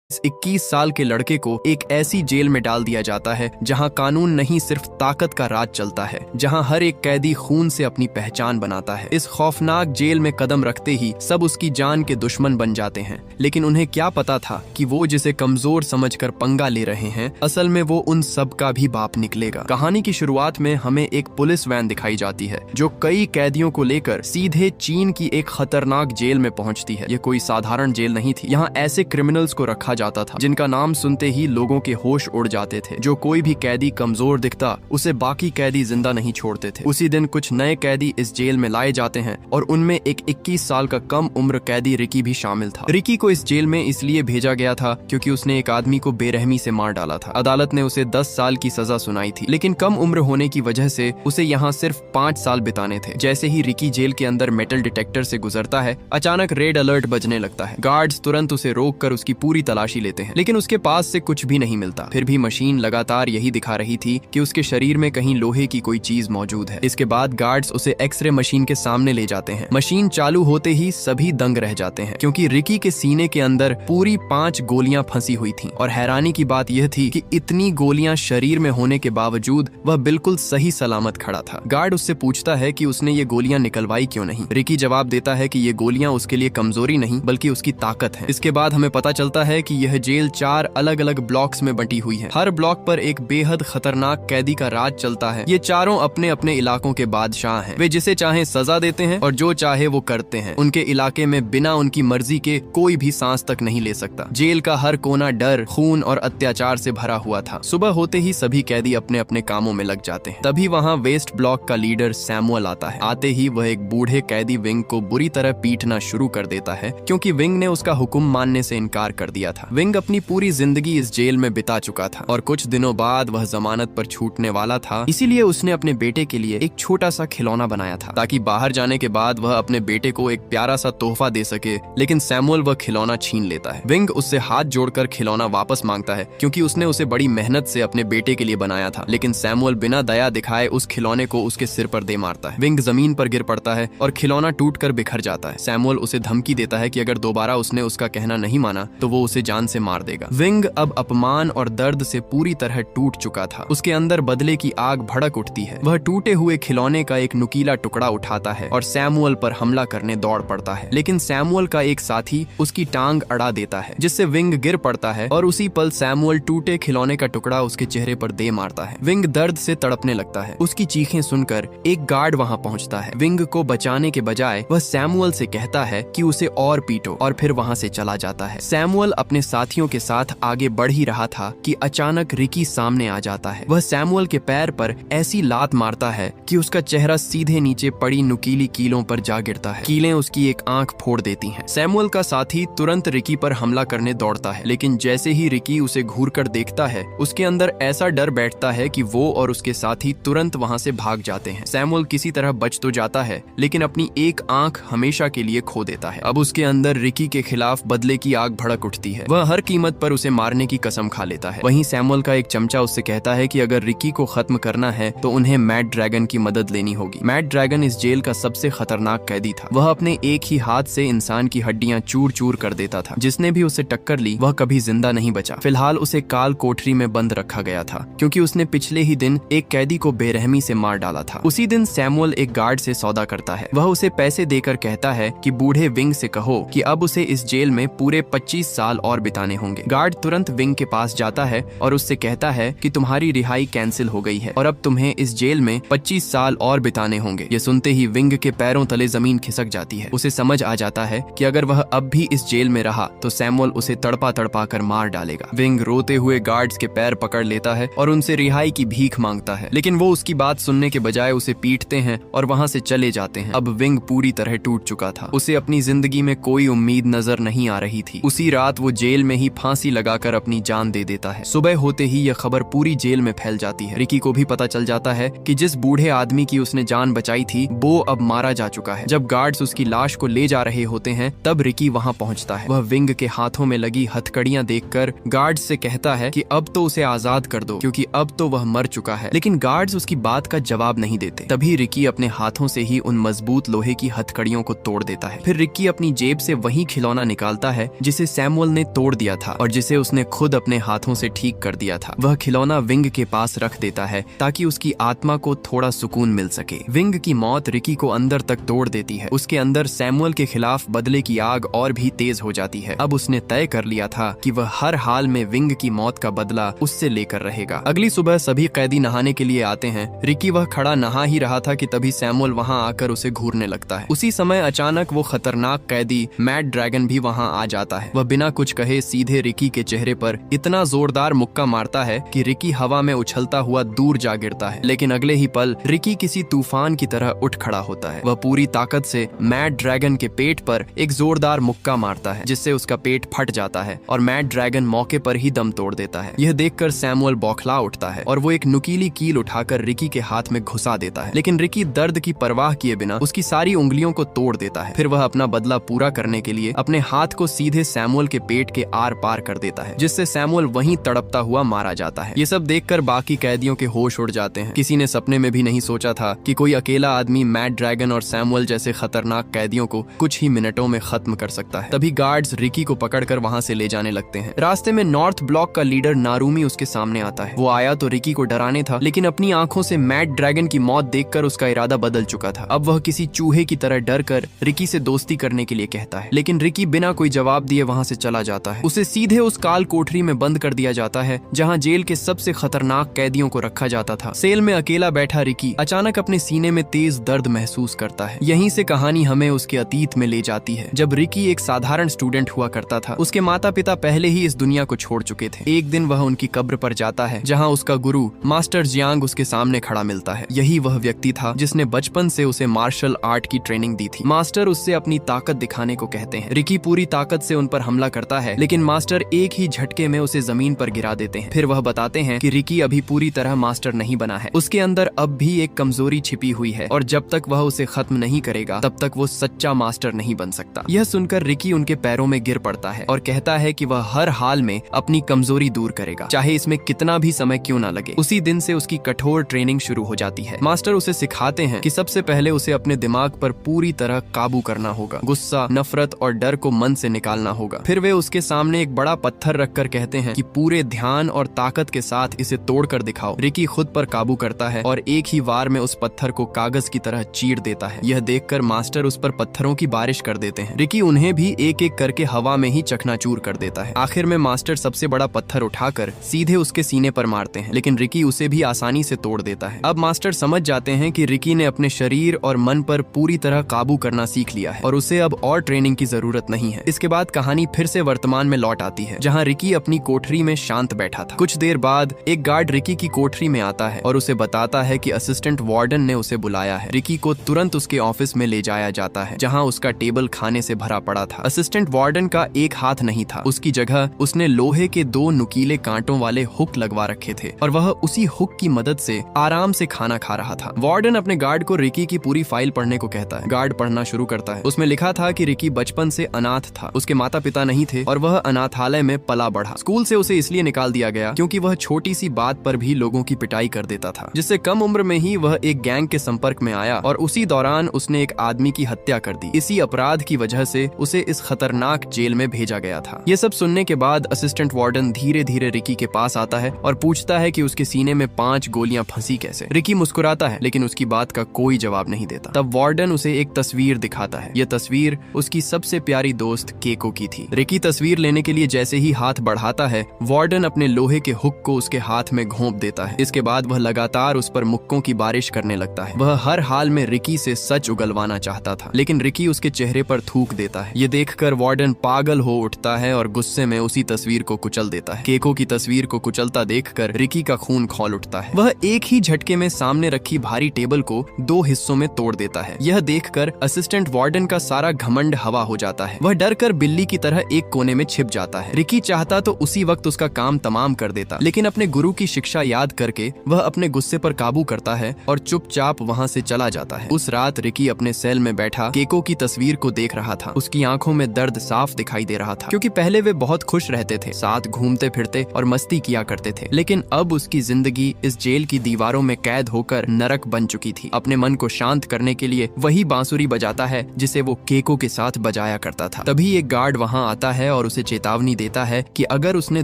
इस 21 साल के लड़के को एक ऐसी जेल में डाल दिया जाता है जहां कानून नहीं सिर्फ ताकत का राज चलता है, जहां हर एक कैदी खून से अपनी पहचान बनाता है। इस खौफनाक जेल में कदम रखते ही सब उसकी जान के दुश्मन बन जाते हैं, लेकिन उन्हें क्या पता था कि वो जिसे कमजोर समझकर पंगा ले रहे हैं, असल में वो उन सब का भी बाप निकलेगा। कहानी की शुरुआत में हमें एक पुलिस वैन दिखाई जाती है जो कई कैदियों को लेकर सीधे चीन की एक खतरनाक जेल में पहुंचती है। ये कोई साधारण जेल नहीं थी। यहाँ ऐसे क्रिमिनल्स को रखा जाता था जिनका नाम सुनते ही लोगों के होश उड़ जाते थे। जो कोई भी कैदी कमजोर दिखता उसे बाकी कैदी जिंदा नहीं छोड़ते थे। उसी दिन कुछ नए कैदी इस जेल में लाए जाते हैं और उनमें एक 21 साल का कम उम्र कैदी रिकी भी शामिल था। रिकी को इस जेल में इसलिए भेजा गया था क्योंकि उसने एक आदमी को बेरहमी से मार डाला था। अदालत ने उसे 10 साल की सजा सुनाई थी, लेकिन कम उम्र होने की वजह से उसे यहाँ सिर्फ 5 साल बिताने थे। जैसे ही रिकी जेल के अंदर मेटल डिटेक्टर से गुजरता है, अचानक रेड अलर्ट बजने लगता है। गार्ड्स तुरंत उसे रोक कर उसकी पूरी तलाशी लेते हैं, लेकिन उसके पास से कुछ भी नहीं मिलता। फिर भी मशीन लगातार यही दिखा रही थी कि उसके शरीर में कहीं लोहे की कोई चीज मौजूद है। इसके बाद गार्ड्स उसे एक्सरे मशीन के सामने ले जाते हैं। मशीन चालू होते ही सभी दंग रह जाते हैं क्योंकि रिकी के सीने के अंदर पूरी 5 गोलियां फंसी हुई थीं। और हैरानी की बात यह थी कि इतनी गोलियां शरीर में होने के बावजूद वह बिल्कुल सही सलामत खड़ा था। गार्ड उससे पूछता है कि उसने ये गोलियां निकलवाई क्यों नहीं। रिकी जवाब देता है कि ये गोलियां उसके लिए कमजोरी नहीं बल्कि उसकी ताकत है। इसके बाद हमें पता चलता है कि यह जेल 4 अलग अलग ब्लॉक्स में बंटी हुई है। हर ब्लॉक पर एक बेहद खतरनाक कैदी का राज चलता है। ये चारों अपने अपने इलाकों के बादशाह हैं। वे जिसे चाहे सजा देते हैं और जो चाहे वो करते हैं। उनके इलाके में बिना उनकी मर्जी के कोई भी सांस तक नहीं ले सकता। जेल का हर कोना डर, खून और अत्याचार से भरा हुआ था। सुबह होते ही सभी कैदी अपने अपने कामों में लग जाते हैं। तभी वहाँ वेस्ट ब्लॉक का लीडर सैमुअल आता है। आते ही वह एक बूढ़े कैदी विंग को बुरी तरह पीटना शुरू कर देता है क्योंकि विंग ने उसका हुक्म मानने से इनकार कर दिया था। विंग अपनी पूरी जिंदगी इस जेल में बिता चुका था और कुछ दिनों बाद वह जमानत पर छूटने वाला था। इसीलिए उसने अपने बेटे के लिए एक छोटा सा खिलौना बनाया था ताकि बाहर जाने के बाद वह अपने बेटे को एक प्यारा सा तोहफा दे सके, लेकिन सैमुअल वह खिलौना छीन लेता है। विंग उससे हाथ जोड़कर खिलौना वापस मांगता है क्योंकि उसने उसे बड़ी मेहनत से अपने बेटे के लिए बनाया था, लेकिन सैमुअल बिना दया दिखाए उस खिलौने को उसके सिर पर दे मारता है। विंग जमीन पर गिर पड़ता है और खिलौना टूटकर बिखर जाता है। सैमुअल उसे धमकी देता है कि अगर दोबारा उसने उसका कहना नहीं माना तो वो उसे जान से मार देगा। विंग अब अपमान और दर्द से पूरी तरह टूट चुका था। उसके अंदर बदले की आग भड़क उठती है। वह टूटे हुए खिलौने का एक नुकीला टुकड़ा उठाता है और सैमुअल पर हमला करने दौड़ पड़ता है, लेकिन सैमुअल का एक साथी उसकी टांग अड़ा देता है जिससे विंग गिर पड़ता है और उसी पल सैमुअल टूटे खिलौने का टुकड़ा उसके चेहरे पर दे मारता है। विंग दर्द से तड़पने लगता है। उसकी चीखें सुनकर एक गार्ड वहां पहुंचता है। विंग को बचाने के बजाय वह सैमुअल से कहता है कि उसे और पीटो और फिर वहां से चला जाता है। सैमुअल अपने साथियों के साथ आगे बढ़ ही रहा था कि अचानक रिकी सामने आ जाता है। वह सैमुअल के पैर पर ऐसी लात मारता है कि उसका चेहरा सीधे नीचे पड़ी नुकीली कीलों पर जा गिरता है। कीलें उसकी एक आंख फोड़ देती हैं। सैमुअल का साथी तुरंत रिकी पर हमला करने दौड़ता है, लेकिन जैसे ही रिकी उसे घूर कर देखता है उसके अंदर ऐसा डर बैठता है कि वो और उसके साथी तुरंत वहां से भाग जाते हैं। सैमुअल किसी तरह बच तो जाता है, लेकिन अपनी एक आंख हमेशा के लिए खो देता है। अब उसके अंदर रिकी के खिलाफ बदले की आग भड़क उठती है। वह हर कीमत पर उसे मारने की कसम खा लेता है। वहीं सैमुअल का एक चमचा उससे कहता है कि अगर रिकी को खत्म करना है तो उन्हें मैड ड्रैगन की मदद लेनी होगी। मैड ड्रैगन इस जेल का सबसे खतरनाक कैदी था। वह अपने एक ही हाथ से इंसान की हड्डियां चूर चूर कर देता था। जिसने भी उसे टक्कर ली वह कभी जिंदा नहीं बचा। फिलहाल उसे काल कोठरी में बंद रखा गया था क्योंकि उसने पिछले ही दिन एक कैदी को बेरहमी से मार डाला था। उसी दिन सैमुअल एक गार्ड से सौदा करता है। वह उसे पैसे देकर कहता है कि बूढ़े विंग से कहो कि अब उसे इस जेल में पूरे 25 साल और बिताने होंगे। गार्ड तुरंत विंग के पास जाता है और उससे कहता है कि तुम्हारी रिहाई कैंसिल हो गई है और अब तुम्हें इस जेल में 25 साल और बिताने होंगे। ये सुनते ही विंग के पैरों तले जमीन खिसक जाती है। उसे समझ आ जाता है कि अगर वह अब भी इस जेल में रहा तो सैमुअल उसे तड़पा तड़पा कर मार डालेगा। विंग रोते हुए गार्ड्स के पैर पकड़ लेता है और उनसे रिहाई की भीख मांगता है, लेकिन वो उसकी बात सुनने के बजाय उसे पीटते हैं और वहाँ से चले जाते हैं। अब विंग पूरी तरह टूट चुका था। उसे अपनी जिंदगी में कोई उम्मीद नजर नहीं आ रही थी। उसी रात वो जेल में ही फांसी लगाकर अपनी जान दे देता है। सुबह होते ही यह खबर पूरी जेल में फैल जाती है। रिकी को भी पता चल जाता है कि जिस बूढ़े आदमी की उसने जान बचाई थी वो अब मारा जा चुका है। जब गार्ड्स उसकी लाश को ले जा रहे होते हैं तब रिकी वहाँ पहुँचता है। वह विंग के हाथों में लगी हथकड़ियां देखकर गार्ड्स से कहता है कि अब तो उसे आजाद कर दो क्योंकि अब तो वह मर चुका है, लेकिन गार्ड्स उसकी बात का जवाब नहीं देते। तभी रिकी अपने हाथों से ही उन मजबूत लोहे की हथकड़ियों को तोड़ देता है। फिर रिकी अपनी जेब से वही खिलौना निकालता है जिसे सैमुअल ने तोड़ दिया था और जिसे उसने खुद अपने हाथों से ठीक कर दिया था, वह खिलौना विंग के पास रख देता है ताकि उसकी आत्मा को थोड़ा सुकून मिल सके। विंग की मौत रिकी को अंदर तक तोड़ देती है। उसके अंदर सैमुअल के खिलाफ बदले की आग और भी तेज हो जाती है। अब उसने तय कर लिया था कि वह हर हाल में विंग की मौत का बदला उससे लेकर रहेगा। अगली सुबह सभी कैदी नहाने के लिए आते हैं। रिकी वह खड़ा नहा ही रहा था कि तभी सैमुअल वहां आकर उसे घूरने लगता है। उसी समय अचानक वो खतरनाक कैदी मैड ड्रैगन भी वहां आ जाता है। वह बिना कुछ कहे सीधे रिकी के चेहरे पर इतना जोरदार मुक्का मारता है कि रिकी हवा में उछलता हुआ दूर जा गिरता है। लेकिन अगले ही पल रिकी किसी तूफान की तरह उठ खड़ा होता है। वह पूरी ताकत से मैड ड्रैगन के पेट पर एक जोरदार मुक्का मारता है जिससे उसका पेट फट जाता है और मैड ड्रैगन मौके पर ही दम तोड़ देता है। यह देखकर सैमुअल बौखला उठता है और वो एक नुकीली कील उठाकर रिकी के हाथ में घुसा देता है। लेकिन रिकी दर्द की परवाह किए बिना उसकी सारी उंगलियों को तोड़ देता है। फिर वह अपना बदला पूरा करने के लिए अपने हाथ को सीधे सैमुअल के पेट के आर पार कर देता है, जिससे सैमुअल वहीं तड़पता हुआ मारा जाता है। ये सब देखकर बाकी कैदियों के होश उड़ जाते हैं। किसी ने सपने में भी नहीं सोचा था कि कोई अकेला आदमी मैड ड्रैगन और सैमुअल जैसे खतरनाक कैदियों को कुछ ही मिनटों में खत्म कर सकता है। तभी गार्ड्स रिकी को पकड़कर वहां से ले जाने लगते हैं। रास्ते में नॉर्थ ब्लॉक का लीडर नारूमी उसके सामने आता है। वो आया तो रिकी को डराने था, लेकिन अपनी आंखों से मैड ड्रैगन की मौत देखकर उसका इरादा बदल चुका था। अब वह किसी चूहे की तरह डर कर रिकी से दोस्ती करने के लिए कहता है, लेकिन रिकी बिना कोई जवाब दिए वहां से चला जाता है। उसे सीधे उस काल कोठरी में बंद कर दिया जाता है जहां जेल के सबसे खतरनाक कैदियों को रखा जाता था। सेल में अकेला बैठा रिकी अचानक अपने सीने में तेज दर्द महसूस करता है। यहीं से कहानी हमें उसके अतीत में ले जाती है, जब रिकी एक साधारण स्टूडेंट हुआ करता था। उसके माता पिता पहले ही इस दुनिया को छोड़ चुके थे। एक दिन वह उनकी कब्र पर जाता है जहां उसका गुरु मास्टर जियांग उसके सामने खड़ा मिलता है। यही वह व्यक्ति था जिसने बचपन से उसे मार्शल आर्ट की ट्रेनिंग दी थी। मास्टर उससे अपनी ताकत दिखाने को कहते हैं। रिकी पूरी ताकत से उन पर हमला करता है, लेकिन मास्टर एक ही झटके में उसे जमीन पर गिरा देते हैं। फिर वह बताते हैं कि रिकी अभी पूरी तरह मास्टर नहीं बना है। उसके अंदर अब भी एक कमजोरी छिपी हुई है और जब तक वह उसे खत्म नहीं करेगा तब तक वो सच्चा मास्टर नहीं बन सकता। यह सुनकर रिकी उनके पैरों में गिर पड़ता है और कहता है कि वह हर हाल में अपनी कमजोरी दूर करेगा, चाहे इसमें कितना भी समय क्यों ना लगे। उसी दिन से उसकी कठोर ट्रेनिंग शुरू हो जाती है। मास्टर उसे सिखाते हैं कि सबसे पहले उसे अपने दिमाग पर पूरी तरह काबू करना होगा। गुस्सा, नफरत और डर को मन से निकालना होगा। फिर वे उसके सामने एक बड़ा पत्थर रखकर कहते हैं कि पूरे ध्यान और ताकत के साथ इसे तोड़कर दिखाओ। रिकी खुद पर काबू करता है और एक ही वार में उस पत्थर को कागज की तरह चीर देता है। यह देखकर मास्टर उस पर पत्थरों की बारिश कर देते हैं। रिकी उन्हें भी एक एक करके हवा में ही चकनाचूर कर देता है। आखिर में मास्टर सबसे बड़ा पत्थर उठाकर सीधे उसके सीने पर मारते हैं, लेकिन रिकी उसे भी आसानी से तोड़ देता है। अब मास्टर समझ जाते हैं कि रिकी ने अपने शरीर और मन पर पूरी तरह काबू करना सीख लिया है और उसे अब और ट्रेनिंग की जरूरत नहीं है। इसके बाद कहानी फिर से वर्तमान में लौट आती है, जहाँ रिकी अपनी कोठरी में शांत बैठा था। कुछ देर बाद एक गार्ड रिकी की कोठरी में आता है और उसे बताता है कि असिस्टेंट वार्डन ने उसे बुलाया है। रिकी को तुरंत उसके ऑफिस में ले जाया जाता है, जहाँ उसका टेबल खाने से भरा पड़ा था। असिस्टेंट वार्डन का एक हाथ नहीं था, उसकी जगह उसने लोहे के 2 नुकीले कांटों वाले हुक लगवा रखे थे और वह उसी हुक की मदद से आराम से खाना खा रहा था। वार्डन अपने गार्ड को रिकी की पूरी फाइल पढ़ने को कहता है। गार्ड पढ़ना शुरू करता है। उसमें लिखा था कि रिकी बचपन से अनाथ था, उसके माता पिता नहीं थे और वह अनाथालय में पला बढ़ा। स्कूल से उसे इसलिए निकाल दिया गया क्योंकि वह छोटी सी बात पर भी लोगों की पिटाई कर देता था, जिससे कम उम्र में ही वह एक गैंग के संपर्क में आया और उसी दौरान उसने एक आदमी की हत्या कर दी। इसी अपराध की वजह से उसे इस खतरनाक जेल में भेजा गया था। ये सब सुनने के बाद असिस्टेंट वार्डन धीरे धीरे रिकी के पास आता है और पूछता है कि उसके सीने में 5 गोलियां फंसी कैसे। रिकी मुस्कुराता है, लेकिन उसकी बात का कोई जवाब नहीं देता। तब वार्डन उसे एक तस्वीर दिखाता है। यह तस्वीर उसकी सबसे प्यारी दोस्त केको की थी। रिकी तस्वीर लेने के लिए जैसे ही हाथ बढ़ाता है, वार्डन अपने लोहे के हुक को उसके हाथ में घोंप देता है। इसके बाद वह लगातार उस पर मुक्कों की बारिश करने लगता है। वह हर हाल में रिकी से सच उगलवाना चाहता था, लेकिन रिकी उसके चेहरे पर थूक देता है। ये देखकर वार्डन पागल हो उठता है और गुस्से में उसी तस्वीर को कुचल देता है। केको की तस्वीर को कुचलता देखकर रिकी का खून खौल उठता है। वह एक ही झटके में सामने रखी भारी टेबल को 2 हिस्सों में तोड़ देता है। यह देखकर असिस्टेंट वार्डन का सारा घमंड हवा हो जाता है। वह डर कर बिल्ली की तरह एक कोने में छिप जाता है। रिकी चाहता तो उसी वक्त उसका काम तमाम कर देता, लेकिन अपने गुरु की शिक्षा याद करके वह अपने गुस्से पर काबू करता है और चुपचाप वहां से चला जाता है। उस रात रिकी अपने सेल में बैठा केको की तस्वीर को देख रहा था। उसकी आंखों में दर्द साफ दिखाई दे रहा था, क्योंकि पहले वे बहुत खुश रहते थे, साथ घूमते फिरते और मस्ती किया करते थे। लेकिन अब उसकी जिंदगी इस जेल की दीवारों में कैद होकर नरक बन चुकी थी। अपने मन को शांत करने के लिए वही बांसुरी बजाता है जिसे वो केको के साथ बजाया करता था। तभी एक गार्ड वहां आता है और उसे चेतावनी देता है कि अगर उसने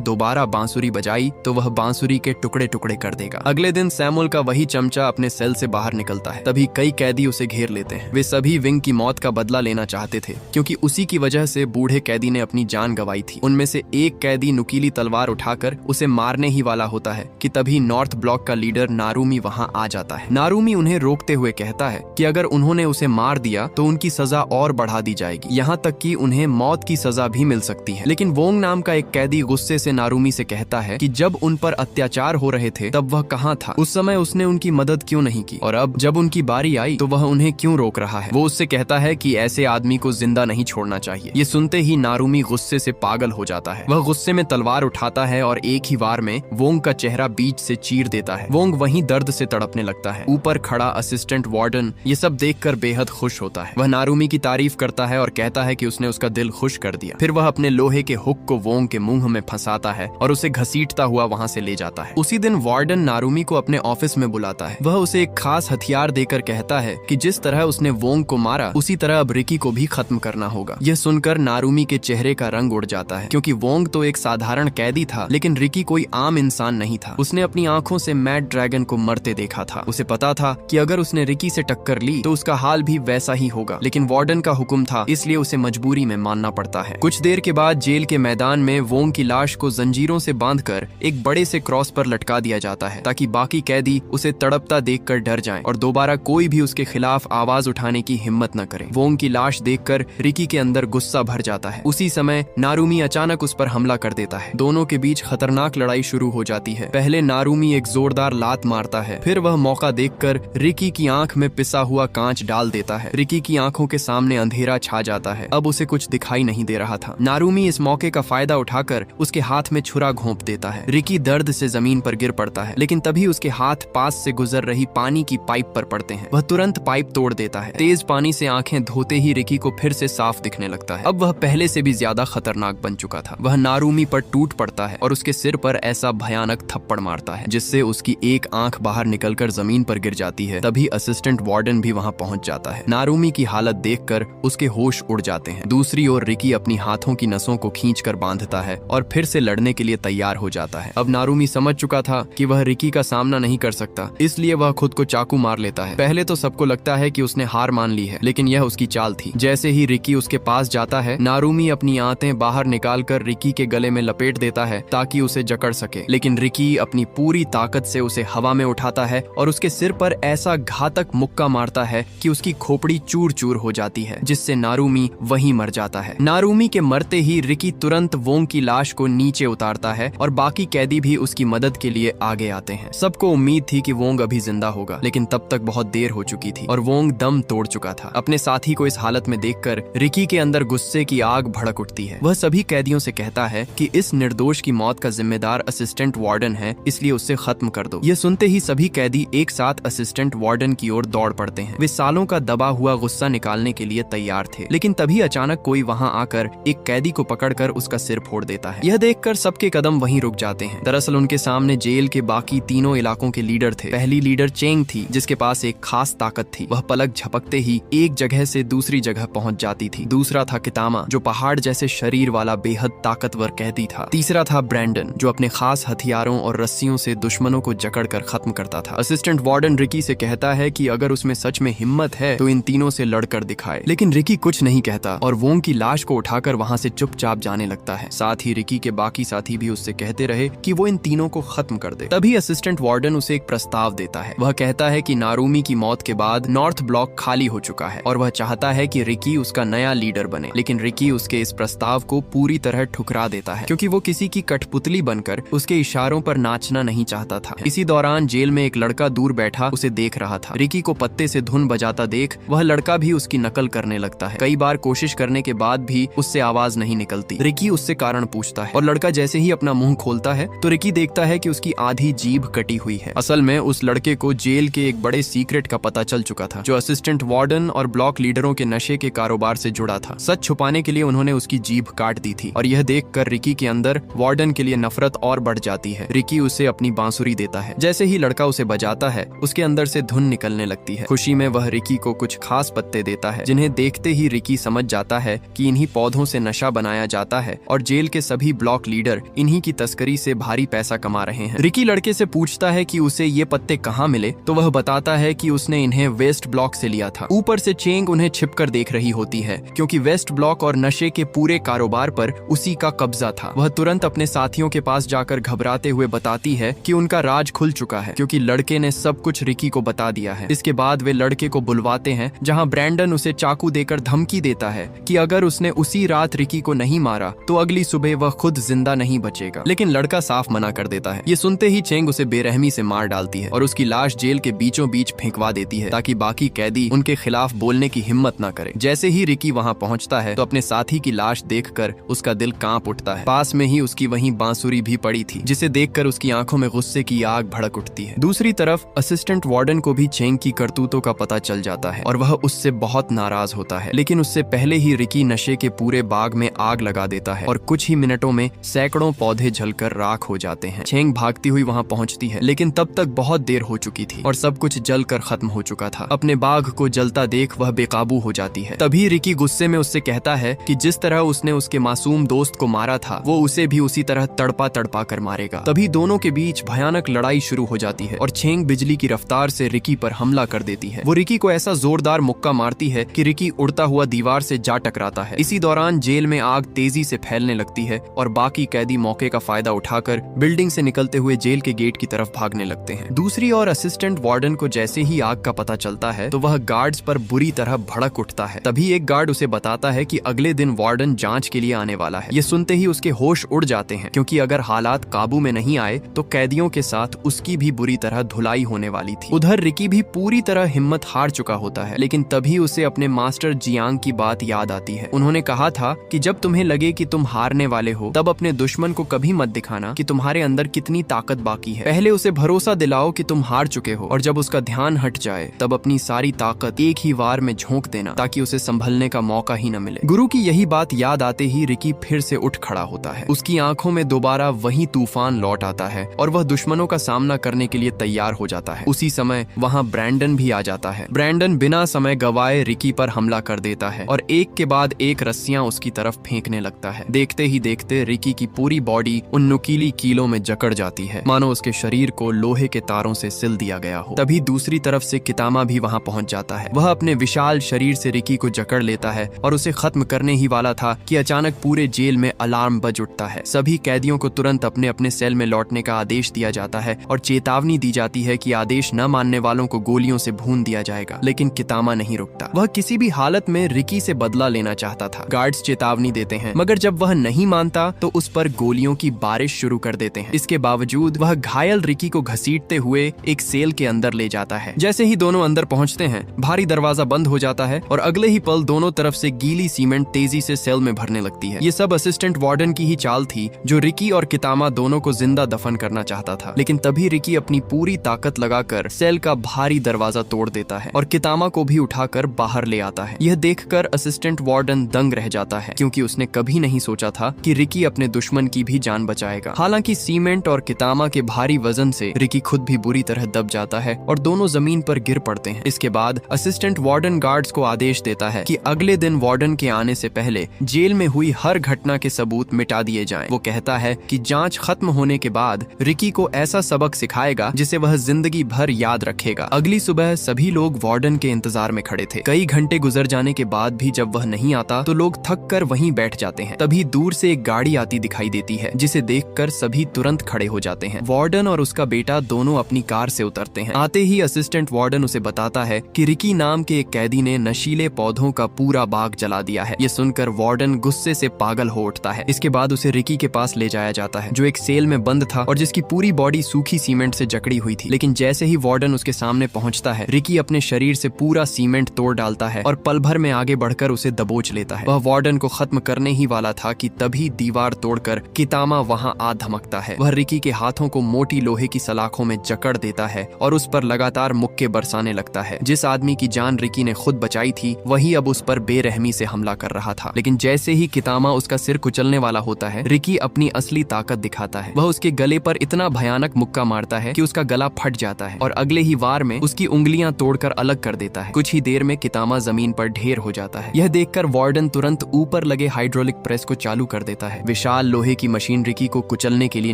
दोबारा बांसुरी बजाई तो वह बांसुरी के टुकड़े टुकड़े कर देगा। अगले दिन सैमुअल का वही चमचा अपने सेल से बाहर निकलता है। तभी कई कैदी उसे घेर लेते हैं। वे सभी विंग की मौत का बदला लेना चाहते थे, क्योंकि उसी की वजह से बूढ़े कैदी ने अपनी जान गंवाई थी। उनमें से एक कैदी नुकीली तलवार उठाकर उसे मारने ही वाला होता है कि तभी नॉर्थ ब्लॉक का लीडर नारुमी वहां आ जाता है। नारुमी उन्हें रोकते हुए कहता है कि अगर उन्होंने उसे मार दिया तो उनकी सजा और बढ़ा दी जाएगी, यहाँ तक कि उन्हें मौत की सजा भी मिल सकती है। लेकिन वोंग नाम का एक कैदी गुस्से से नारुमी से कहता है कि जब उन पर अत्याचार हो रहे थे तब वह कहाँ था, उस समय उसने उनकी मदद क्यों नहीं की, और अब जब उनकी बारी आई तो वह उन्हें क्यों रोक रहा है। वो उससे कहता है कि ऐसे आदमी को जिंदा नहीं छोड़ना चाहिए। ये सुनते ही नारुमी गुस्से से पागल हो जाता है। वह गुस्से में तलवार उठाता है और एक ही वार में वोंग का चेहरा बीच से चीर देता है। वोंग वहीं दर्द से तड़पने लगता है। ऊपर खड़ा असिस्टेंट वार्डन ये सब देखकर बेहद खुश होता है। वह नारुमी की तारीफ करता है और कहता है कि उसने उसका दिल खुश कर दिया। फिर वह अपने लोहे के हुक को वोंग के मुंह में फंसाता है और उसे घसीटता हुआ वहां से ले जाता है। उसी दिन वार्डन नारुमी को अपने ऑफिस में बुलाता है। वह उसे एक खास हथियार देकर कहता है कि जिस तरह उसने वोंग को मारा उसी तरह अब रिकी को भी खत्म करना होगा। यह सुनकर नारुमी के चेहरे का रंग उड़ जाता है, क्योंकि वोंग तो एक साधारण कैदी था, लेकिन रिकी कोई आम इंसान नहीं था। उसने अपनी आंखों से मैड ड्रैगन को मरते देखा था। उसे पता था कि अगर उसने रिकी से टक्कर ली तो उसका हाल भी वैसा ही होगा, लेकिन वार्डन का हुक्म था, इसलिए उसे मजबूरी में मानना पड़ता है। कुछ देर के बाद जेल के मैदान में वोंग की लाश को जंजीरों से बांधकर एक बड़े से क्रॉस पर लटका दिया जाता है, ताकि बाकी कैदी उसे तड़पता देखकर डर जाएं और दोबारा कोई भी उसके खिलाफ आवाज उठाने की हिम्मत न करे। वोंग की लाश देखकर रिकी के अंदर गुस्सा भर जाता है। उसी समय नारुमी अचानक उस पर हमला कर देता है। दोनों के बीच खतरनाक लड़ाई शुरू हो जाती है। पहले नारुमी एक जोरदार लात मारता है, फिर वह मौका देखकर रिकी की आंख में पिसा हुआ कांच डाल देता है। रिकी की आंखों के सामने अंधेरा छा जाता है। अब उसे कुछ दिखाई नहीं दे रहा था। नारुमी इस मौके का फायदा उठाकर उसके हाथ में छुरा घोंप देता है। रिकी दर्द से जमीन पर गिर पड़ता है, लेकिन तभी उसके हाथ पास से गुजर रही पानी की पाइप पर पड़ते हैं। वह तुरंत पाइप तोड़ देता है। तेज पानी से आंखें धोते ही रिकी को फिर से साफ दिखने लगता है। अब वह पहले से भी ज्यादा खतरनाक बन चुका था। वह नारुमी पर टूट पड़ता है और उसके सिर पर ऐसा भयानक थप्पड़ मारता है जिससे उसकी एक आंख बाहर निकलकर जमीन पर गिर जाती है। तभी असिस्टेंट वार्डन भी वहां पहुंच जाता है। नारुमी की हालत देखकर उसके होश उड़ जाते हैं। दूसरी ओर रिकी अपनी हाथों की नसों को खींचकर बांधता है और फिर से लड़ने के लिए तैयार हो जाता है। अब नारुमी समझ चुका था कि वह रिकी का सामना नहीं कर सकता, इसलिए वह खुद को चाकू मार लेता है। पहले तो सबको लगता है कि उसने हार मान ली है, लेकिन यह उसकी चाल थी। जैसे ही रिकी उसके पास जाता है, नारुमी अपनी आंतें बाहर निकालकर रिकी के गले में लपेट देता है ताकि उसे जकड़ सके, लेकिन रिकी अपनी पूरी ताकत से उसे हवा में उठाता है और उसके सिर पर ऐसा घातक मुक्का मारता है कि उसकी खोपड़ी चूर चूर हो जाती है, जिससे नारुमी वहीं मर जाता है। नारुमी के मरते ही रिकी तुरंत वोंग की लाश को नीचे उतारता है और बाकी कैदी भी उसकी मदद के लिए आगे आते हैं। सबको उम्मीद थी कि वोंग अभी जिंदा होगा, लेकिन तब तक बहुत देर हो चुकी थी और वोंग दम तोड़ चुका था। अपने साथी को इस हालत में देखकर रिकी के अंदर गुस्से की आग भड़क उठती है। वह सभी कैदियों से कहता है कि इस निर्दोष की मौत का जिम्मेदार असिस्टेंट वार्डन है, इसलिए उससे खत्म कर दो। यह सुनते ही सभी कैदी एक साथ असिस्टेंट वार्डन की ओर दौड़ पड़ते हैं। वे सालों का दबा हुआ गुस्सा निकालने के लिए तैयार थे, लेकिन तभी अचानक कोई वहां आकर एक कैदी को पकड़कर उसका सिर फोड़ देता है। यह देखकर सबके कदम वहीं रुक जाते हैं। दरअसल उनके सामने जेल के बाकी तीनों इलाकों के लीडर थे। पहली लीडर चेंग थी, जिसके पास एक खास ताकत थी। वह पलक झपकते ही एक जगह से दूसरी जगह पहुंच जाती थी। दूसरा था कितामा, जो पहाड़ जैसे शरीर वाला बेहद ताकतवर कैदी था। तीसरा था ब्रैंडन, जो अपने खास हथियारों और रस्सियों से दुश्मनों को जकड़कर खत्म करता था। असिस्टेंट वार्डन रिकी से कहता है कि अगर उसमें सच में हिम्मत है तो इन तीनों से लड़कर दिखाए, लेकिन रिकी कुछ नहीं कहता और वोंग की लाश को उठाकर वहां से चुपचाप जाने लगता है। साथ ही रिकी के बाकी साथी भी उससे कहते रहे कि वो इन तीनों को खत्म कर दे। तभी असिस्टेंट वार्डन उसे एक प्रस्ताव देता है। वह कहता है कि नारुमी की मौत के बाद नॉर्थ ब्लॉक खाली हो चुका है और वह चाहता है कि रिकी उसका नया लीडर बने, लेकिन रिकी उसके इस प्रस्ताव को पूरी तरह ठुकरा देता है, क्योंकि वो किसी की कठपुतली बनकर उसके इशारों पर नाचना नहीं चाहता था। इसी दौरान जेल में एक लड़का दूर बैठा उसे देख रहा था। रिकी को पत्ते से धुन बजाता देख वह लड़का भी उसकी नकल करने लगता है। कई बार कोशिश करने के बाद भी उससे आवाज नहीं निकलती। रिकी उससे कारण पूछता है और लड़का जैसे ही अपना मुंह खोलता है तो रिकी देखता है कि उसकी आधी जीभ कटी हुई है। असल में उस लड़के को जेल के एक बड़े सीक्रेट का पता चल चुका था, जो असिस्टेंट वार्डन और ब्लॉक लीडरों के नशे के कारोबार से जुड़ा था। सच छुपाने के लिए उन्होंने उसकी जीभ काट दी थी और यह देखकर रिकी के अंदर वार्डन के लिए नफरत और बढ़ जाती है। रिकी उसे अपनी बांसुरी देता है। जैसे ही लड़का उसे बजाता है, उसके अंदर से धुन निकलने लगती है। खुशी में वह रिकी को कुछ खास पत्ते देता है, जिन्हें देखते ही रिकी समझ जाता है कि इन्हीं पौधों से नशा बनाया बनाया जाता है और जेल के सभी ब्लॉक लीडर इन्हीं की तस्करी से भारी पैसा कमा रहे हैं। रिकी लड़के से पूछता है कि उसे ये पत्ते कहाँ मिले, तो वह बताता है कि उसने इन्हें वेस्ट ब्लॉक से लिया था। ऊपर से चेंग उन्हें छिपकर देख रही होती है क्योंकि वेस्ट ब्लॉक और नशे के पूरे कारोबार पर उसी का कब्जा था। वह तुरंत अपने साथियों के पास जाकर घबराते हुए बताती है कि उनका राज खुल चुका है क्योंकि लड़के ने सब कुछ रिकी को बता दिया है। इसके बाद वे लड़के को बुलवाते हैं जहां ब्रैंडन उसे चाकू देकर धमकी देता है कि अगर उसने उसी रात रिकी को नहीं मारा तो अगली सुबह वह खुद जिंदा नहीं बचेगा, लेकिन लड़का साफ मना कर देता है। ये सुनते ही चेंग उसे बेरहमी से मार डालती है और उसकी लाश जेल के बीचों बीच फेंकवा देती है ताकि बाकी कैदी उनके खिलाफ बोलने की हिम्मत न करे। जैसे ही रिकी वहां पहुंचता है तो अपने साथी की लाश देखकर उसका दिल कांप उठता है। पास में ही उसकी वहीं बांसुरी भी पड़ी थी जिसे देखकर उसकी आंखों में गुस्से की आग भड़क उठती है। दूसरी तरफ असिस्टेंट वार्डन को भी चेंग की करतूतों का पता चल जाता है और वह उससे बहुत नाराज होता है, लेकिन उससे पहले ही रिकी नशे के पूरे बाग में आग लगा देता है और कुछ ही मिनटों में सैकड़ों पौधे जलकर राख हो जाते हैं। चेंग भागती हुई वहां पहुंचती है, लेकिन तब तक बहुत देर हो चुकी थी और सब कुछ जलकर खत्म हो चुका था। अपने बाग को जलता देख वह बेकाबू हो जाती है। तभी रिकी गुस्से में उससे कहता है कि जिस तरह उसने उसके मासूम दोस्त को मारा था वो उसे भी उसी तरह तड़पा तड़पा कर मारेगा। तभी दोनों के बीच भयानक लड़ाई शुरू हो जाती है और चेंग बिजली की रफ्तार से रिकी पर हमला कर देती है। वो रिकी को ऐसा जोरदार मुक्का मारती है कि रिकी उड़ता हुआ दीवार से जा टकराता है। इसी दौरान जेल में आग तेजी से फैलने लगती है और बाकी कैदी मौके का फायदा उठाकर बिल्डिंग से निकलते हुए जेल के गेट की तरफ भागने लगते हैं। दूसरी ओर असिस्टेंट वार्डन को जैसे ही आग का पता चलता है तो वह गार्ड्स पर बुरी तरह भड़क उठता है। तभी एक गार्ड उसे बताता है कि अगले दिन वार्डन जांच के लिए आने वाला है। ये सुनते ही उसके होश उड़ जाते हैं क्योंकि अगर हालात काबू में नहीं आए तो कैदियों के साथ उसकी भी बुरी तरह धुलाई होने वाली थी। उधर रिकी भी पूरी तरह हिम्मत हार चुका होता है, लेकिन तभी उसे अपने मास्टर जियांग की बात याद आती है। उन्होंने कहा था कि जब तुम्हें लगे कि तुम हारने वाले हो तब अपने दुश्मन को कभी मत दिखाना कि तुम्हारे अंदर कितनी ताकत बाकी है। पहले उसे भरोसा दिलाओ कि तुम हार चुके हो और जब उसका ध्यान हट जाए तब अपनी सारी ताकत एक ही वार में झोंक देना ताकि उसे संभलने का मौका ही न मिले। गुरु की यही बात याद आते ही रिकी फिर से उठ खड़ा होता है। उसकी आंखों में दोबारा वही तूफान लौट आता है और वह दुश्मनों का सामना करने के लिए तैयार हो जाता है। उसी समय वहाँ ब्रैंडन भी आ जाता है। ब्रैंडन बिना समय गवाए रिकी पर हमला कर देता है और एक के बाद एक रस्सियां उसकी तरफ फेंकने लगता है। देखते ही देखते रिकी की पूरी बॉडी उन नुकीली कीलों में जकड़ जाती है, मानो उसके शरीर को लोहे के तारों से सिल दिया गया हो। तभी दूसरी तरफ से कितामा भी वहाँ पहुँच जाता है। वह अपने विशाल शरीर से रिकी को जकड़ लेता है और उसे खत्म करने ही वाला था कि अचानक पूरे जेल में अलार्म बज उठता है। सभी कैदियों को तुरंत अपने अपने सेल में लौटने का आदेश दिया जाता है और चेतावनी दी जाती है कि आदेश न मानने वालों को गोलियों से भून दिया जाएगा। लेकिन कितामा नहीं रुकता। वह किसी भी हालत में रिकी से बदला लेना चाहता था। गार्ड्स चेतावनी देते हैं मगर जब वह नहीं मानता तो उस पर गोलियों की बारिश शुरू कर देते हैं। इसके बावजूद वह घायल रिकी को घसीटते हुए एक सेल के अंदर ले जाता है। जैसे ही दोनों अंदर पहुंचते हैं भारी दरवाजा बंद हो जाता है और अगले ही पल दोनों तरफ से गीली सीमेंट तेजी से सेल में भरने लगती है। ये सब असिस्टेंट वार्डन की ही चाल थी जो रिकी और कितामा दोनों को जिंदा दफन करना चाहता था। लेकिन तभी रिकी अपनी पूरी ताकत लगाकर सेल का भारी दरवाजा तोड़ देता है और कितामा को भी उठाकर बाहर ले आता है। यह देखकर असिस्टेंट वार्डन दंग रह जाता है क्योंकि उसने कभी नहीं सोचा था कि रिकी अपने दुश्मन की भी जान बचाएगा। हालांकि सीमेंट और कितामा के भारी वजन से रिकी खुद भी बुरी तरह दब जाता है और दोनों जमीन पर गिर पड़ते हैं। इसके बाद असिस्टेंट वार्डन गार्ड्स को आदेश देता है कि अगले दिन वार्डन के आने से पहले जेल में हुई हर घटना के सबूत मिटा दिए जाएं। वो कहता है कि जांच खत्म होने के बाद रिकी को ऐसा सबक सिखाएगा जिसे वह जिंदगी भर याद रखेगा। अगली सुबह सभी लोग वार्डन के इंतजार में खड़े थे। कई घंटे गुजर जाने के बाद भी जब वह नहीं आता तो लोग थक कर वहीं बैठ जाते हैं। तभी दूर से एक गाड़ी आती दिखाई देती है जिसे देखकर सभी तुरंत खड़े हो जाते हैं। वार्डन और उसका बेटा दोनों अपनी कार से उतरते हैं। आते ही असिस्टेंट वार्डन उसे बताता है कि रिकी नाम के एक कैदी ने नशीले पौधों का पूरा बाग जला दिया है। ये सुनकर वार्डन गुस्से से पागल हो उठता है। इसके बाद उसे रिकी के पास ले जाया जाता है जो एक सेल में बंद था और जिसकी पूरी बॉडी सूखी सीमेंट से जकड़ी हुई थी। लेकिन जैसे ही वार्डन उसके सामने पहुंचता है रिकी अपने शरीर से पूरा सीमेंट तोड़ डालता है और पल भर में आगे बढ़कर उसे दबोच लेता है। वह वार्डन को खत्म करने ही वाला था कि तभी दीवार तोड़कर कितामा वहां आ धमकता है। वह रिकी के हाथों को मोटी लोहे की सलाखों में जकड़ देता है और उस पर लगातार मुक्के बरसाने लगता है। जिस आदमी की जान रिकी ने खुद बचाई थी वही अब उस पर बेरहमी से हमला कर रहा था। लेकिन जैसे ही कितामा उसका सिर कुचलने वाला होता है रिकी अपनी असली ताकत दिखाता है। वह उसके गले पर इतना भयानक मुक्का मारता है कि उसका गला फट जाता है और अगले ही वार में उसकी उंगलियां तोड़कर अलग कर देता है। कुछ ही देर में कितामा जमीन पर ढेर हो जाता है। यह देखकर वार्डन तुरंत ऊपर लगे हाइड्रोलिक प्रेस को चालू कर देता है। विशाल लोहे की मशीन रिकी को कुचलने के लिए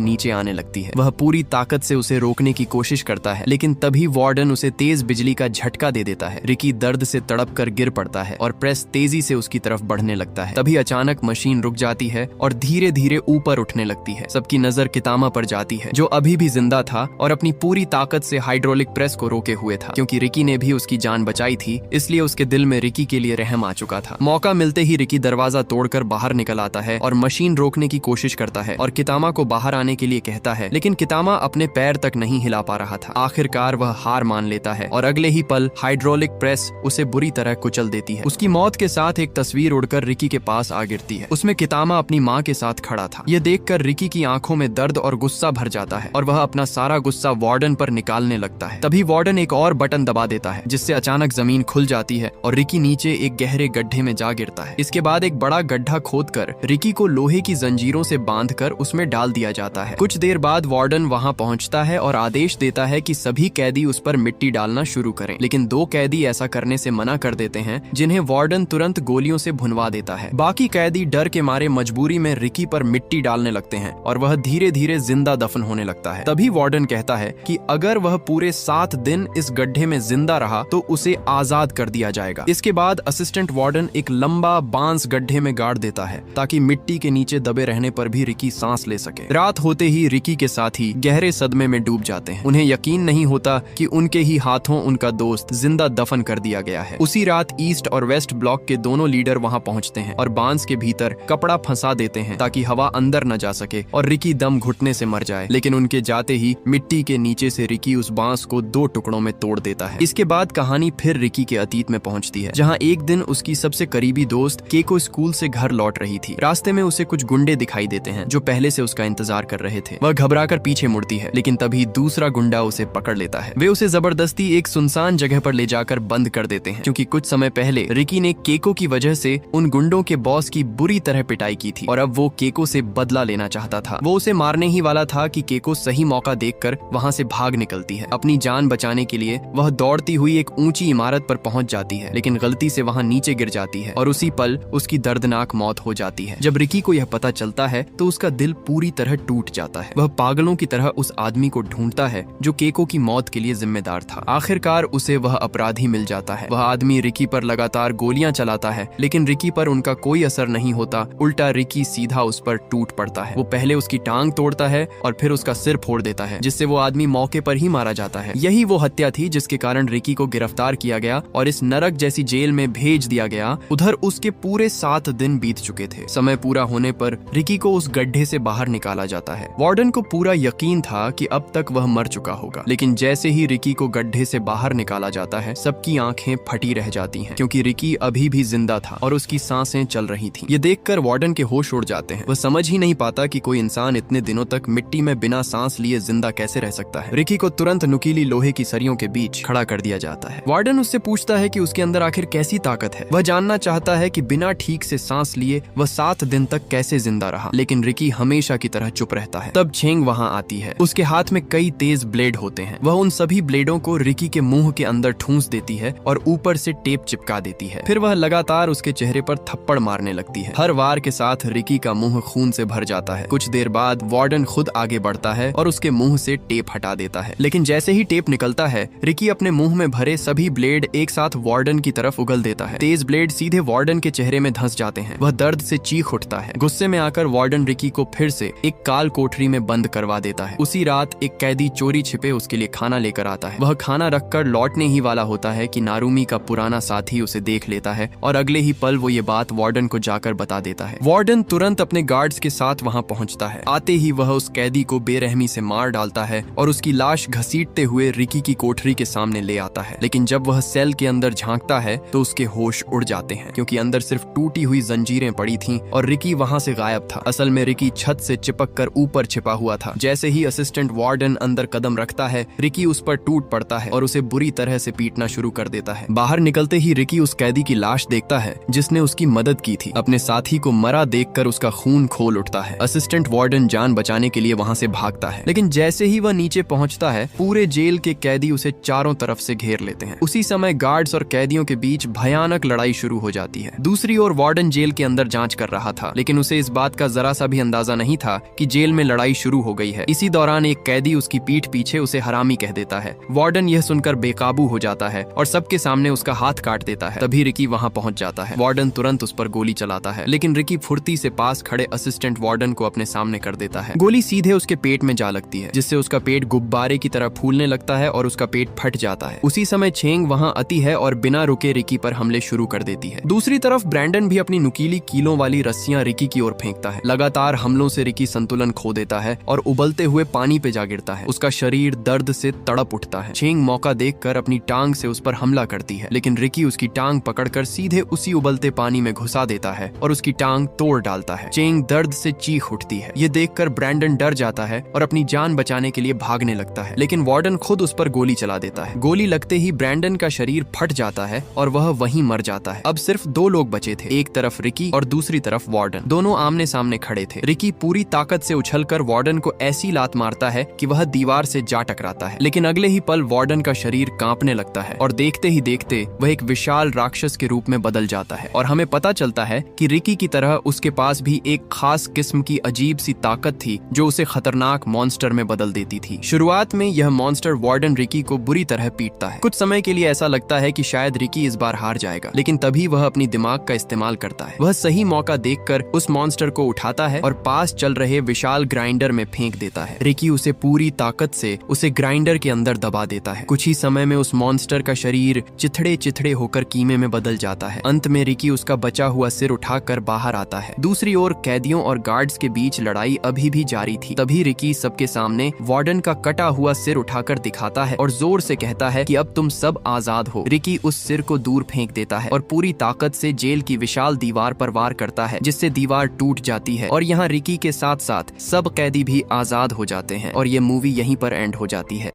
नीचे आने लगती है। वह पूरी ताकत से उसे रोकने की कोशिश करता है, लेकिन तभी वार्डन उसे तेज बिजली का झटका दे देता है। रिकी दर्द से तड़प कर गिर पड़ता है और प्रेस तेजी से उसकी तरफ बढ़ने लगता है। तभी अचानक मशीन रुक जाती है और धीरे धीरे ऊपर उठने लगती है। सबकी नजर कितामा पर जाती है, जो अभी भी जिंदा था और अपनी पूरी ताकत से हाइड्रोलिक प्रेस को रोके हुए था। क्योंकि रिकी ने भी उसकी जान बचाई थी, इसलिए उसके दिल में रिकी के लिए रहम आ चुका था। मौका मिलते ही रिकी दरवाजा तोड़कर बाहर निकल आता है और मशीन रोकने की कोशिश करता है और कितामा को बाहर आने के लिए कहता है, लेकिन कितामा अपने पैर तक नहीं हिला पा रहा था। आखिरकार वह हार मान लेता है और अगले ही पल हाइड्रोलिक प्रेस उसे बुरी तरह कुचल देती है। उसकी मौत के साथ एक तस्वीर उड़कर रिकी के पास आ गिरती है। उसमें कितामा अपनी माँ के साथ खड़ा था। यह देखकर रिकी की आंखों में दर्द और गुस्सा भर जाता है और वह अपना सारा गुस्सा वार्डन पर निकालने लगता है। तभी वार्डन एक और बटन दबा देता है, जिससे अचानक जमीन खुल जाती है और रिकी नीचे एक गहरे गड्ढे में जा गिरता है। इसके बाद एक बड़ा गड्ढा खोदकर रिकी को लोहे की जंजीरों से बांधकर उसमें डाल दिया जाता है। कुछ देर बाद वार्डन वहां पहुंचता है और आदेश देता है कि सभी कैदी उस पर मिट्टी डालना शुरू करें, लेकिन 2 कैदी ऐसा करने से मना कर देते हैं, जिन्हें वार्डन तुरंत गोलियों से भुनवा देता है। बाकी कैदी डर के मारे मजबूरी में रिकी पर मिट्टी डालने लगते हैं और वह धीरे धीरे जिंदा दफन होने लगता है। तभी वार्डन कहता है कि अगर वह पूरे 7 दिन इस गड्ढे में जिंदा रहा तो उसे आजाद कर दिया जाएगा। इसके बाद असिस्टेंट वार्डन एक लंबा बांस गड्ढे में गाड़ देता है ताकि मिट्टी के नीचे दबे रहने पर भी रिकी सांस ले सके। रात होते ही रिकी के साथी गहरे सदमे में डूब जाते हैं। उन्हें यकीन नहीं होता कि उनके ही हाथों उनका दोस्त जिंदा दफन कर दिया गया है। उसी रात ईस्ट और वेस्ट ब्लॉक के दोनों लीडर वहां पहुंचते हैं और बांस के भीतर कपड़ा फंसा देते हैं ताकि हवा अंदर न जा सके और रिकी दम घुटने से मर जाए। लेकिन उनके जाते ही मिट्टी के नीचे से रिकी उस बांस को 2 टुकड़ों में तोड़ देता है। इसके बाद कहानी फिर रिकी के अतीत में पहुंचती है, जहां एक दिन उसकी सबसे करीबी दोस्त केको स्कूल से घर लौट रही थी। रास्ते में उसे कुछ गुंडे दिखाई देते हैं जो पहले से उसका इंतजार कर रहे थे। वह घबराकर पीछे मुड़ती है, लेकिन तभी दूसरा गुंडा उसे पकड़ लेता है। वे उसे जबरदस्ती एक सुनसान जगह पर ले जाकर बंद कर देते हैं, क्योंकि कुछ समय पहले रिकी ने केको की वजह से उन गुंडों के बॉस की बुरी तरह पिटाई की थी और अब वो केको से बदला लेना चाहता था। वो उसे मारने ही वाला था कि केको सही मौका देखकर वहां से भाग निकलती है। अपनी जान बचाने के लिए वह दौड़ती हुई एक ऊंची इमारत पर पहुंच जाती है, लेकिन गलती से वहां नीचे गिर जाती है और उसी पल उसकी दर्दनाक मौत हो जाती है। जब रिकी को यह पता चलता है तो उसका दिल पूरी तरह टूट जाता है। वह पागलों की तरह उस आदमी को ढूंढता है जो केको की मौत के लिए जिम्मेदार था। आखिरकार उसे वह अपराधी मिल जाता है। वह आदमी रिकी पर लगातार गोलियां चलाता है, लेकिन रिकी पर उनका कोई असर नहीं होता। उल्टा रिकी सीधा उस पर टूट पड़ता है। वो पहले उसकी टांग तोड़ता है और फिर उसका सिर फोड़ देता है, जिससे वो आदमी मौके पर ही मारा जाता है। यही वो हत्या थी जिसके कारण रिकी को गिरफ्तार किया गया और इस नरक जैसी जेल में भेज दिया गया। उधर उसके पूरे 7 दिन बीत चुके थे। समय पूरा होने पर रिकी को उस गड्ढे से बाहर निकाला जाता है। वार्डन को पूरा यकीन था कि अब तक वह मर चुका होगा, लेकिन जैसे ही रिकी को गड्ढे से बाहर निकाला जाता है, सबकी आंखें फटी रह जाती हैं, क्योंकि रिकी अभी भी जिंदा था और उसकी सांसें चल रही थीं। ये देखकर वार्डन के होश उड़ जाते हैं। वह समझ ही नहीं पाता कि कोई इंसान इतने दिनों तक मिट्टी में बिना सांस लिए जिंदा कैसे रह सकता है। रिकी को तुरंत नुकीली लोहे की सरियों के बीच खड़ा कर दिया जाता है। वार्डन उससे पूछता है कि उसके अंदर आखिर कैसी ताकत है। वह जानना चाहता है कि बिना ठीक से सांस लिए वह 7 दिन तक कैसे जिंदा रहा, लेकिन रिकी हमेशा की तरह चुप रहता है। तब छेंग वहां आती है। उसके हाथ में कई तेज ब्लेड होते हैं। वह उन सभी ब्लेडों को रिकी के मुंह के अंदर ठूंस देती है और ऊपर से टेप चिपका देती है। फिर वह लगातार उसके चेहरे पर थप्पड़ मारने लगती है। हर वार के साथ रिकी का मुंह खून से भर जाता है। कुछ देर बाद वार्डन खुद आगे बढ़ता है और उसके मुंह से टेप हटा देता है, लेकिन जैसे ही टेप निकलता है, रिकी अपने मुंह में भरे सभी ब्लेड एक साथ वार्डन की तरफ उगल देता है। तेज ब्लेड सीधे वार्डन के चेहरे में धंस जाते हैं। वह दर्द से चीख उठता है। गुस्से में आकर वार्डन रिकी को फिर से एक काल कोठरी में बंद करवा देता है। उसी रात एक कैदी चोरी छिपे उसके लिए खाना लेकर आता है। वह खाना रखकर लौटने ही वाला होता है कि नारुमी का पुराना साथी उसे देख लेता है और अगले ही पल वो ये बात वार्डन को जाकर बता देता है। वार्डन तुरंत अपने गार्ड्स के साथ वहां पहुंचता है। आते ही वह उस कैदी को बेरहमी से मार डालता है और उसकी लाश घसीटते हुए रिकी की कोठरी के सामने ले आता है। लेकिन जब वह सेल के अंदर झांकता है तो उसके होश उड़ जाते हैं, क्योंकि अंदर सिर्फ टूटी हुई जंजीरें पड़ी थीं और रिकी वहां से गायब था। असल में रिकी छत से चिपक कर ऊपर छिपा हुआ था। जैसे ही असिस्टेंट वार्डन अंदर कदम रखता है, रिकी उस पर टूट पड़ता है और उसे बुरी तरह से पीटना शुरू कर देता है। बाहर निकलते ही रिकी उस कैदी की लाश देखता है जिसने उसकी मदद की थी। अपने साथी को मरा देखकर उसका खून खोल उठता है। असिस्टेंट वार्डन जान बचाने के लिए वहां से भागता है, लेकिन जैसे ही वह नीचे पहुंचता है, पूरे जेल के कैदी उसे चारों तरफ से घेर लेते हैं। उसी समय गार्ड्स और कैदियों के बीच भयानक लड़ाई शुरू हो जाती है। दूसरी ओर वार्डन जेल जेल के अंदर जांच कर रहा था, लेकिन उसे इस बात का जरा सा भी अंदाजा नहीं था कि जेल में लड़ाई शुरू हो गई है। इसी दौरान एक कैदी उसकी पीठ पीछे उसे हरामी कह देता है। वार्डन यह सुनकर बेकाबू हो जाता है और सबके सामने उसका हाथ काट देता है। तभी रिकी वहां पहुंच जाता है। वार्डन तुरंत उस पर गोली चलाता है, लेकिन रिकी फुर्ती से पास खड़े असिस्टेंट वार्डन को अपने सामने कर देता है। गोली सीधे उसके पेट में जा लगती है, जिससे उसका पेट गुब्बारे की तरह फूलने लगता है और उसका पेट फट जाता है। उसी समय चेंग वहां आती है और बिना रुके रिकी पर हमले शुरू कर देती है। दूसरी तरफ ब्रैंडन भी अपनी नुकीली कीलों वाली रस्सियां रिकी की ओर फेंकता है। लगातार हमलों से रिकी संतुलन खो देता है और उबलते हुए पानी पे जा गिरता है। उसका शरीर दर्द से तड़प उठता है। चेंग मौका देखकर अपनी टांग से उस पर हमला करती है, लेकिन रिकी उसकी टांग पकड़कर सीधे उसी उबलते पानी में घुसा देता है और उसकी टांग तोड़ डालता है। चेंग दर्द से चीख उठती है। ये देखकर ब्रैंडन डर जाता है और अपनी जान बचाने के लिए भागने लगता है, लेकिन वार्डन खुद उस पर गोली चला देता है। गोली लगते ही ब्रैंडन का शरीर फट जाता है और वह वहीं मर जाता है। अब सिर्फ दो लोग बचे थे, एक तरफ रिकी और दूसरी तरफ वार्डन। दोनों आमने सामने खड़े थे। रिकी पूरी ताकत से उछलकर वार्डन को ऐसी लात मारता है कि वह दीवार से जा टकराता है, लेकिन अगले ही पल वार्डन का शरीर कांपने लगता है और देखते ही देखते वह एक विशाल राक्षस के रूप में बदल जाता है। और हमें पता चलता है कि रिकी की तरह उसके पास भी एक खास किस्म की अजीब सी ताकत थी जो उसे खतरनाक मॉन्स्टर में बदल देती थी। शुरुआत में यह मॉन्स्टर वार्डन रिकी को बुरी तरह पीटता है। कुछ समय के लिए ऐसा लगता है कि शायद रिकी इस बार हार जाएगा, लेकिन तभी वह अपनी दिमाग का इस्तेमाल करता है। वह सही मौका देखकर उस मॉन्स्टर को उठाता है और पास चल रहे विशाल ग्राइंडर में फेंक देता है। रिकी उसे पूरी ताकत से उसे ग्राइंडर के अंदर दबा देता है। कुछ ही समय में उस मॉन्स्टर का शरीर चिथड़े चिथड़े होकर कीमे में बदल जाता है। अंत में रिकी उसका बचा हुआ सिर उठाकर बाहर आता है। दूसरी ओर कैदियों और गार्ड्स के बीच लड़ाई अभी भी जारी थी। तभी रिकी सबके सामने वार्डन का कटा हुआ सिर उठाकर दिखाता है और जोर से कहता है कि अब तुम सब आजाद हो। रिकी उस सिर को दूर फेंक देता है और पूरी ताकत से जेल की विशाल दीवार पर वार करता है, जिससे दीवार टूट जाती है और यहाँ रिकी के साथ साथ सब कैदी भी आजाद हो जाते हैं और ये मूवी यहीं पर एंड हो जाती है।